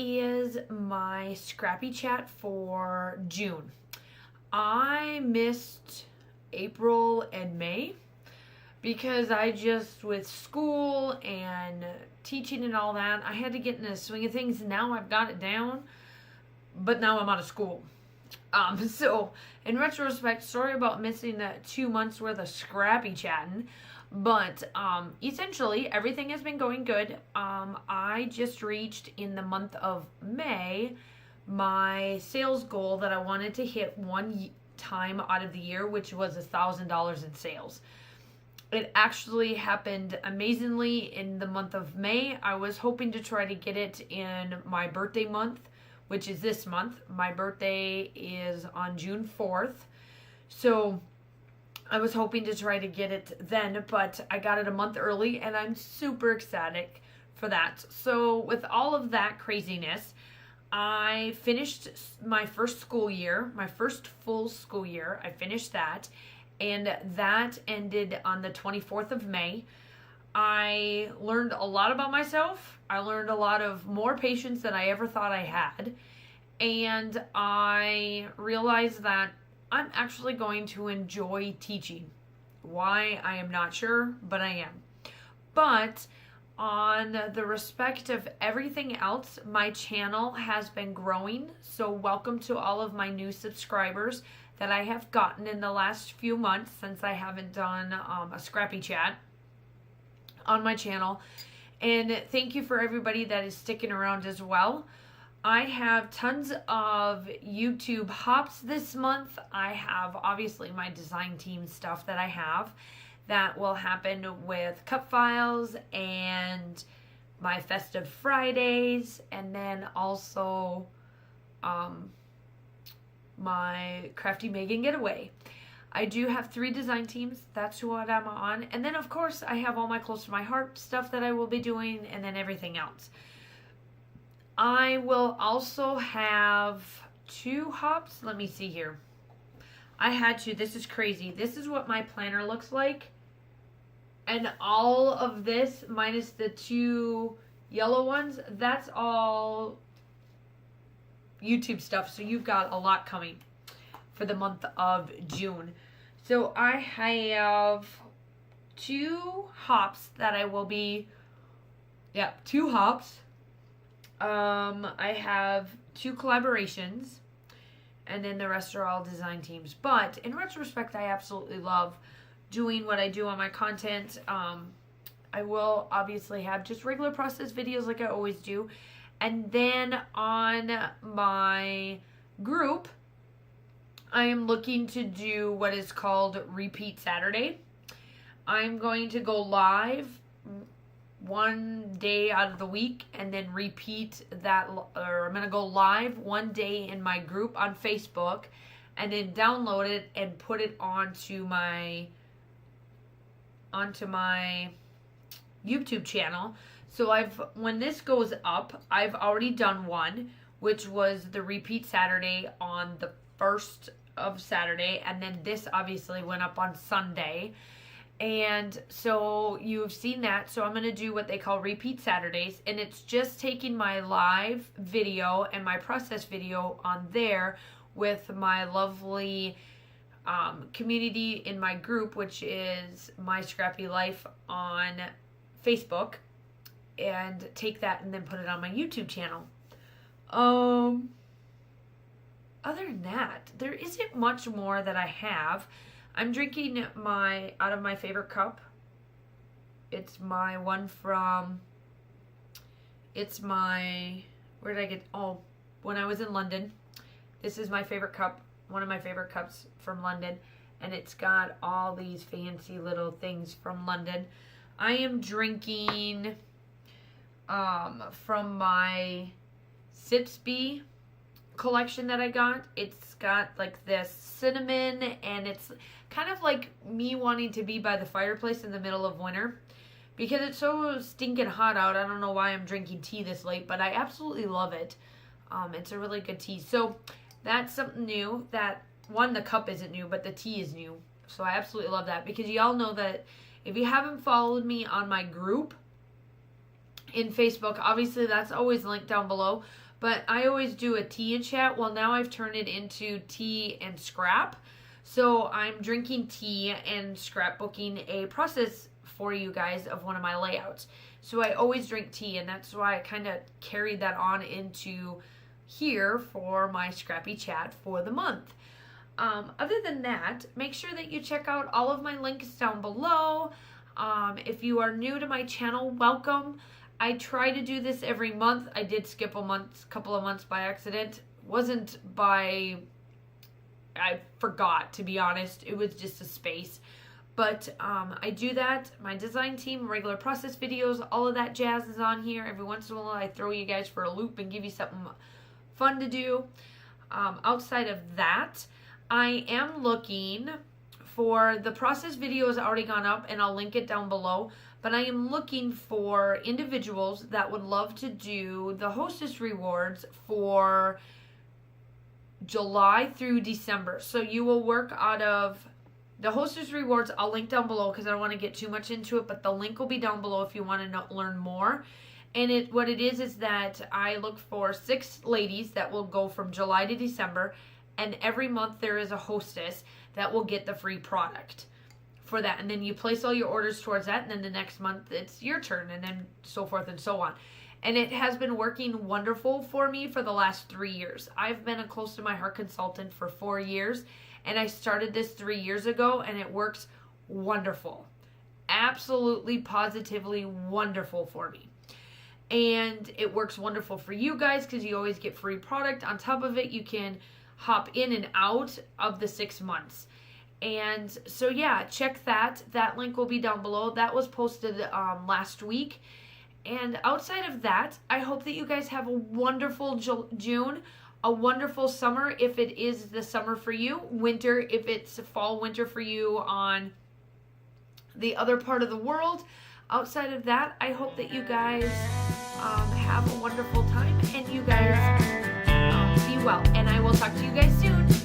is my Scrappy chat for June. I missed April and May because I just, with school and teaching and all that, I had to get in the swing of things. Now I've got it down, but now I'm out of school. So in retrospect, sorry about missing that 2 months worth of Scrappy chatting, but essentially everything has been going good. I just reached in the month of May my sales goal that I wanted to hit one time out of the year, which was $1,000 in sales. It actually happened amazingly in the month of May. I was hoping to try to get it in my birthday month, which is this month. My birthday is on June 4th. So I was hoping to try to get it then, but I got it a month early and I'm super ecstatic for that. So with all of that craziness, I finished my first school year, my first full school year. I finished that, and that ended on the 24th of May. I learned a lot about myself. I learned a lot of more patience than I ever thought I had. And I realized that I'm actually going to enjoy teaching. Why, I am not sure, but I am. But on the respect of everything else, my channel has been growing. So welcome to all of my new subscribers that I have gotten in the last few months since I haven't done a Scrappy chat on my channel. And thank you for everybody that is sticking around as well. I have tons of YouTube hops this month. I have obviously my design team stuff that I have that will happen with cup files and my festive Fridays, and then also my Crafty Megan getaway. I do have 3 design teams. That's what I'm on. And then, of course, I have all my close to my heart stuff that I will be doing, and then everything else. I will also have 2 hops. Let me see here. I had to. This is crazy. This is what my planner looks like. And all of this, minus the 2 yellow ones, that's all YouTube stuff. So you've got a lot coming for the month of June. So I have 2 hops that I will be, 2 hops. I have 2 collaborations, and then the rest are all design teams. But in retrospect, I absolutely love doing what I do on my content. I will obviously have just regular process videos like I always do. And then on my group, I am looking to do what is called Repeat Saturday. I'm going to go live one day out of the week and then repeat that, or I'm going to go live one day in my group on Facebook and then download it and put it onto my YouTube channel. So when this goes up, I've already done one, which was the Repeat Saturday on the 1st of Saturday, and then this obviously went up on Sunday. And so you've seen that. So I'm going to do what they call Repeat Saturdays, and it's just taking my live video and my process video on there with my lovely community in my group, which is My Scrappy Life on Facebook, and take that and then put it on my YouTube channel. Other than that, there isn't much more that I have. I'm drinking out of my favorite cup. It's my one from, where did I get, when I was in London. This is my favorite cup, one of my favorite cups from London, and it's got all these fancy little things from London. I am drinking from my Sipsby collection that I got. It's got like this cinnamon, and it's kind of like me wanting to be by the fireplace in the middle of winter because it's so stinking hot out. I don't know why I'm drinking tea this late, but I absolutely love it. It's a really good tea. So that's something new. That one, the cup isn't new, but the tea is new. So I absolutely love that, because y'all know that if you haven't followed me on my group in Facebook, obviously that's always linked down below. But I always do a tea and chat. Well, now I've turned it into tea and scrap. So I'm drinking tea and scrapbooking a process for you guys of one of my layouts. So I always drink tea, and that's why I kind of carried that on into here for my Scrappy chat for the month. Other than that, make sure that you check out all of my links down below. If you are new to my channel, welcome. I try to do this every month. I did skip couple of months by accident. Wasn't by, I forgot, to be honest. It was just a space. But I do that. My design team, regular process videos, all of that jazz is on here. Every once in a while I throw you guys for a loop and give you something fun to do. Outside of that, I am looking for, the process video has already gone up and I'll link it down below, but I am looking for individuals that would love to do the hostess rewards for July through December. So you will work out of the hostess rewards. I'll link down below because I don't want to get too much into it, but the link will be down below if you want to learn more. And what it is that I look for 6 ladies that will go from July to December, and every month there is a hostess that will get the free product for that. And then you place all your orders towards that, and then the next month it's your turn, and then so forth and so on. And it has been working wonderful for me for the last 3 years. I've been a Close to My Heart consultant for 4 years, and I started this 3 years ago, and it works wonderful. Absolutely, positively wonderful for me. And it works wonderful for you guys because you always get free product. On top of it, you can hop in and out of the 6 months. And so yeah, check that. That link will be down below. That was posted last week. And outside of that, I hope that you guys have a wonderful June, a wonderful summer if it is the summer for you, winter if it's fall, winter for you on the other part of the world. Outside of that, I hope that you guys have a wonderful time, and you guys be well. And I will talk to you guys soon.